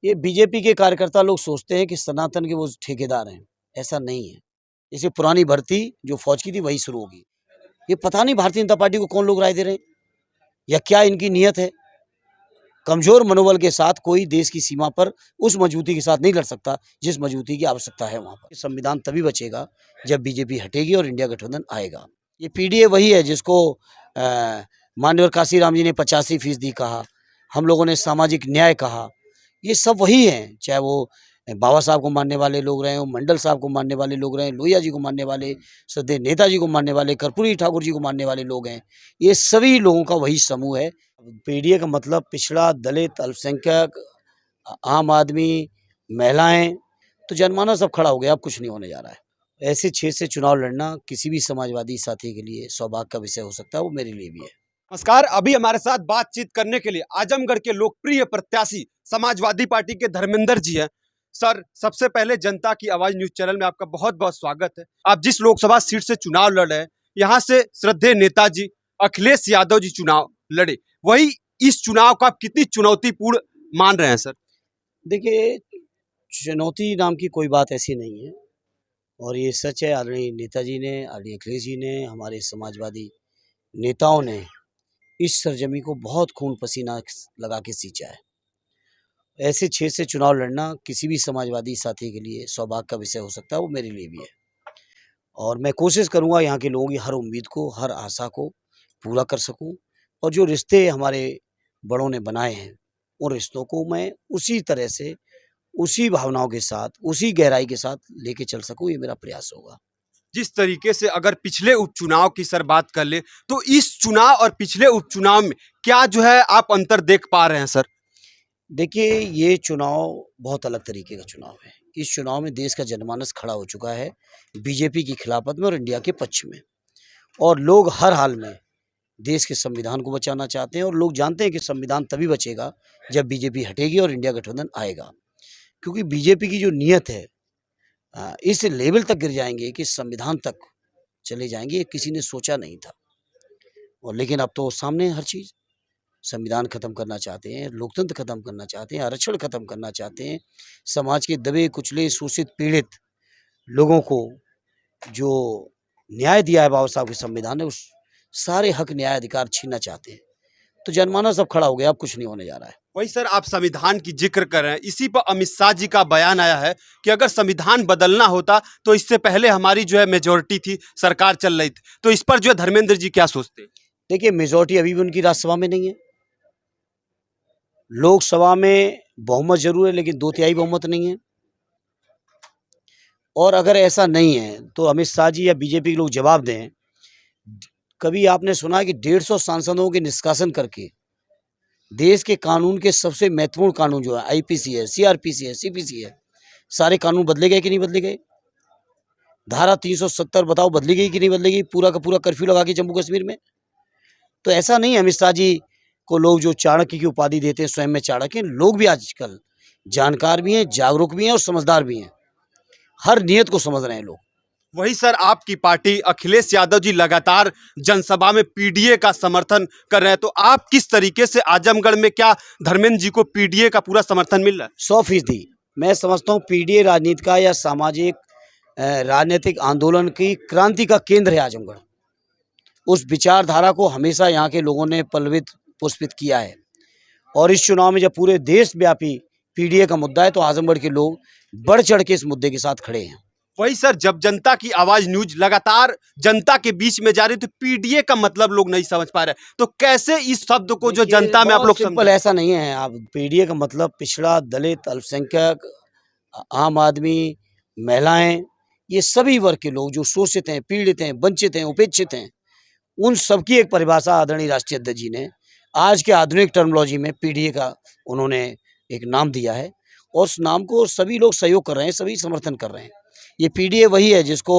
ये बीजेपी के कार्यकर्ता लोग सोचते हैं कि सनातन के वो ठेकेदार हैं, ऐसा नहीं है। जैसे पुरानी भर्ती जो फौज की थी वही शुरू होगी। ये पता नहीं भारतीय जनता पार्टी को कौन लोग राय दे रहे हैं या क्या इनकी नीयत है। कमजोर मनोबल के साथ कोई देश की सीमा पर उस मजबूती के साथ नहीं लड़ सकता जिस मजबूती की आवश्यकता है वहाँ पर। संविधान तभी बचेगा जब बीजेपी हटेगी और इंडिया गठबंधन आएगा। ये पीडीए वही है जिसको माननीय काशीराम जी ने 85% कहा, हम लोगों ने सामाजिक न्याय कहा। ये सब वही हैं, चाहे वो बाबा साहब को मानने वाले लोग रहे, मंडल साहब को मानने वाले लोग रहे, लोहिया जी को मानने वाले, श्रद्धेय नेताजी को मानने वाले, कर्पूरी ठाकुर जी को मानने वाले लोग हैं। ये सभी लोगों का वही समूह है। पीडीए का मतलब पिछड़ा, दलित, अल्पसंख्यक, आम आदमी, महिलाएं, तो जनमानस अब खड़ा हो गया, अब कुछ नहीं होने जा रहा है। ऐसे क्षेत्र से चुनाव लड़ना किसी भी समाजवादी साथी के लिए सौभाग्य का विषय हो सकता है, वो मेरे लिए भी है। नमस्कार। अभी हमारे साथ बातचीत करने के लिए आजमगढ़ के लोकप्रिय प्रत्याशी समाजवादी पार्टी के धर्मेंद्र जी हैं। सर, सबसे पहले जनता की आवाज न्यूज चैनल में आपका बहुत बहुत स्वागत है। आप जिस लोकसभा सीट से चुनाव लड़ रहे हैं, यहाँ से श्रद्धेय नेताजी अखिलेश यादव जी चुनाव लड़े, वही इस चुनाव को आप कितनी चुनौतीपूर्ण मान रहे हैं सर? देखिए, चुनौती नाम की कोई बात ऐसी नहीं है और ये सच है। आदरणीय नेताजी ने, आदरणीय अखिलेश जी ने, हमारे समाजवादी नेताओं ने इस सरजमी को बहुत खून पसीना लगा के सींचा है। ऐसे क्षेत्र से चुनाव लड़ना किसी भी समाजवादी साथी के लिए सौभाग्य का विषय हो सकता है, वो मेरे लिए भी है। और मैं कोशिश करूंगा यहाँ के लोगों की हर उम्मीद को, हर आशा को पूरा कर सकूं और जो रिश्ते हमारे बड़ों ने बनाए हैं उन रिश्तों को मैं उसी तरह से, उसी भावनाओं के साथ, उसी गहराई के साथ लेके चल सकूं, ये मेरा प्रयास होगा। जिस तरीके से अगर पिछले उपचुनाव की सर बात कर ले, तो इस चुनाव और पिछले उपचुनाव में क्या जो है आप अंतर देख पा रहे हैं सर? देखिए, ये चुनाव बहुत अलग तरीके का चुनाव है। इस चुनाव में देश का जनमानस खड़ा हो चुका है बीजेपी की खिलाफत में और इंडिया के पक्ष में, और लोग हर हाल में देश के संविधान को बचाना चाहते हैं और लोग जानते हैं कि संविधान तभी बचेगा जब बीजेपी हटेगी और इंडिया गठबंधन आएगा। क्योंकि बीजेपी की जो नीयत है, इस लेवल तक गिर जाएंगे कि संविधान तक चले जाएंगे, ये किसी ने सोचा नहीं था। और लेकिन अब तो सामने हर चीज़, संविधान खत्म करना चाहते हैं, लोकतंत्र खत्म करना चाहते हैं, आरक्षण खत्म करना चाहते हैं, समाज के दबे कुचले शोषित पीड़ित लोगों को जो न्याय दिया है बाबा साहब के संविधान ने, उस सारे हक न्याय अधिकार छीनना चाहते हैं। तो जनमानस अब खड़ा हो गया, अब कुछ नहीं होने जा रहा है। वही सर, आप संविधान की जिक्र कर रहे हैं, इसी पर अमित शाह जी का बयान आया है कि अगर संविधान बदलना होता तो इससे पहले हमारी जो है मेजोरिटी थी, सरकार चल रही थी, तो इस पर जो है धर्मेंद्र जी क्या सोचते हैं? देखिए, मेजोरिटी अभी भी उनकी राज्यसभा में नहीं है। लोकसभा में बहुमत जरूर है लेकिन 2/3 बहुमत नहीं है। और अगर ऐसा नहीं है तो अमित शाह जी या बीजेपी के लोग जवाब दें। कभी आपने सुना है कि 150 सांसदों के निष्कासन करके देश के कानून के सबसे महत्वपूर्ण कानून जो है, आईपीसी है, सीआरपीसी है, सीपीसी है, सारे कानून बदले गए कि नहीं बदले गए? धारा 370 बताओ बदली गई कि नहीं बदली गई? पूरा का पूरा कर्फ्यू लगा के जम्मू कश्मीर में। तो ऐसा नहीं है अमित शाह जी को लोग जो चाणक्य की उपाधि देते हैं, स्वयं में चाणक्य हैं। लोग भी आजकल जानकार भी हैं, जागरूक भी हैं और समझदार भी हैं। हर नियत को समझ रहे हैं लोग। वही सर, आपकी पार्टी अखिलेश यादव जी लगातार जनसभा में पीडीए का समर्थन कर रहे हैं, तो आप किस तरीके से आजमगढ़ में, क्या धर्मेंद्र जी को पीडीए का पूरा समर्थन मिल रहा है? 100% मैं समझता हूँ पीडीए राजनीति का या सामाजिक राजनीतिक आंदोलन की क्रांति का केंद्र है आजमगढ़। उस विचारधारा को हमेशा यहाँ के लोगों ने पल्लवित पुष्पित किया है और इस चुनाव में जब पूरे देश व्यापी पीडीए का मुद्दा है तो आजमगढ़ के लोग बढ़ चढ़ के इस मुद्दे के साथ खड़े हैं। वही सर, जब जनता की आवाज न्यूज लगातार जनता के बीच में जा रही, तो पीडीए का मतलब लोग नहीं समझ पा रहे, तो कैसे इस शब्द को जो जनता में आप लोग सिंपल ऐसा नहीं है। आप पीडीए का मतलब पिछड़ा, दलित, अल्पसंख्यक, आम आदमी, महिलाएं, ये सभी वर्ग के लोग जो शोषित हैं, पीड़ित हैं, वंचित हैं, उपेक्षित हैं, उन सबकी एक परिभाषा आदरणीय राष्ट्रीय अध्यक्ष जी ने आज के आधुनिक टर्मिनोलॉजी में पीडीए का उन्होंने एक नाम दिया है और उस नाम को सभी लोग सहयोग कर रहे हैं, सभी समर्थन कर रहे हैं। ये पीडीए वही है जिसको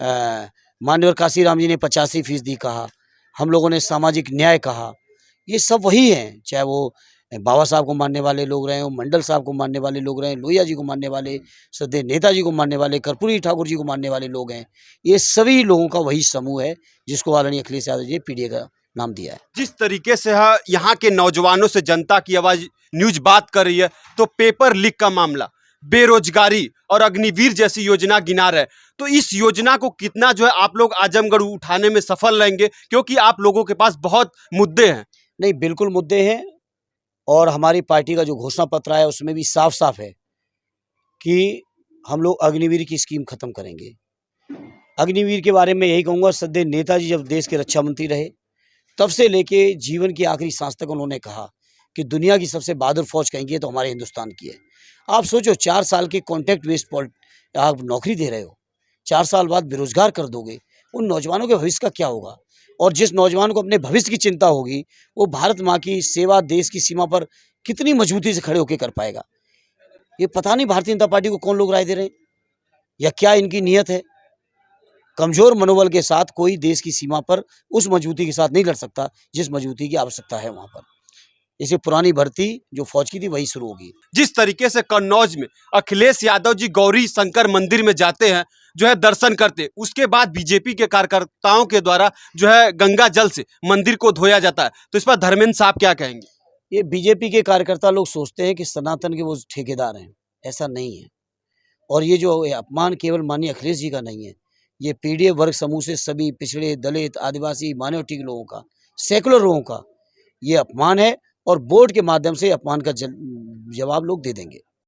माननीय काशीराम जी ने 85% कहा, हम लोगों ने सामाजिक न्याय कहा। ये सब वही हैं, चाहे वो बाबा साहब को मानने वाले लोग रहे, मंडल साहब को मानने वाले लोग रहे, लोहिया जी को मानने वाले, श्रद्धेय नेताजी को मानने वाले, कर्पूरी ठाकुर जी को मानने वाले लोग हैं। ये सभी लोगों का वही समूह है जिसको आदरणीय अखिलेश यादव जी पीडीए का नाम दिया है। जिस तरीके से यहाँ के नौजवानों से जनता की आवाज न्यूज बात कर रही है, तो पेपर लीक का मामला, बेरोजगारी और अग्निवीर जैसी योजना गिना रहे, तो इस योजना को कितना जो है आप लोग आजमगढ़ उठाने में सफल रहेंगे, क्योंकि आप लोगों के पास बहुत मुद्दे हैं। नहीं, बिल्कुल मुद्दे हैं, और हमारी पार्टी का जो घोषणा पत्र है उसमें भी साफ साफ है कि हम लोग अग्निवीर की स्कीम खत्म करेंगे। अग्निवीर के बारे में यही कहूँगा, सदैव नेताजी जब देश के रक्षा मंत्री रहे तब से लेके जीवन की आखिरी सांस तक उन्होंने कहा कि दुनिया की सबसे बहादुर फौज कहेंगे तो हमारे हिंदुस्तान की है। आप सोचो, 4 साल के कॉन्ट्रैक्ट बेस्ड आप नौकरी दे रहे हो, 4 साल बाद बेरोजगार कर दोगे, उन नौजवानों के भविष्य का क्या होगा? और जिस नौजवान को अपने भविष्य की चिंता होगी, वो भारत माँ की सेवा देश की सीमा पर कितनी मजबूती से खड़े होकर कर पाएगा? ये पता नहीं भारतीय जनता पार्टी को कौन लोग राय दे रहे हैं, या क्या इनकी नीयत है? कमजोर मनोबल के साथ कोई देश की सीमा पर उस मजबूती के साथ नहीं लड़ सकता जिस मजबूती की आवश्यकता है वहां पर। इसे पुरानी भर्ती जो फौज की थी वही शुरू होगी। जिस तरीके से कन्नौज में अखिलेश यादव जी गौरी शंकर मंदिर में जाते हैं, जो है दर्शन करते, उसके बाद बीजेपी के कार्यकर्ताओं के द्वारा जो है गंगा जल से मंदिर को धोया जाता है, तो इस पर धर्मेंद्र साहब क्या कहेंगे? ये बीजेपी के कार्यकर्ता लोग सोचते हैं कि सनातन के वो ठेकेदार हैं, ऐसा नहीं है। और ये जो अपमान केवल माननीय अखिलेश जी का नहीं है, ये पीडीएफ वर्ग समूह से सभी पिछड़े, दलित, आदिवासी, माइनॉरिटी के लोगों का, सेकुलर लोगों का ये अपमान है, और बोर्ड के माध्यम से अपमान का जवाब लोग दे देंगे।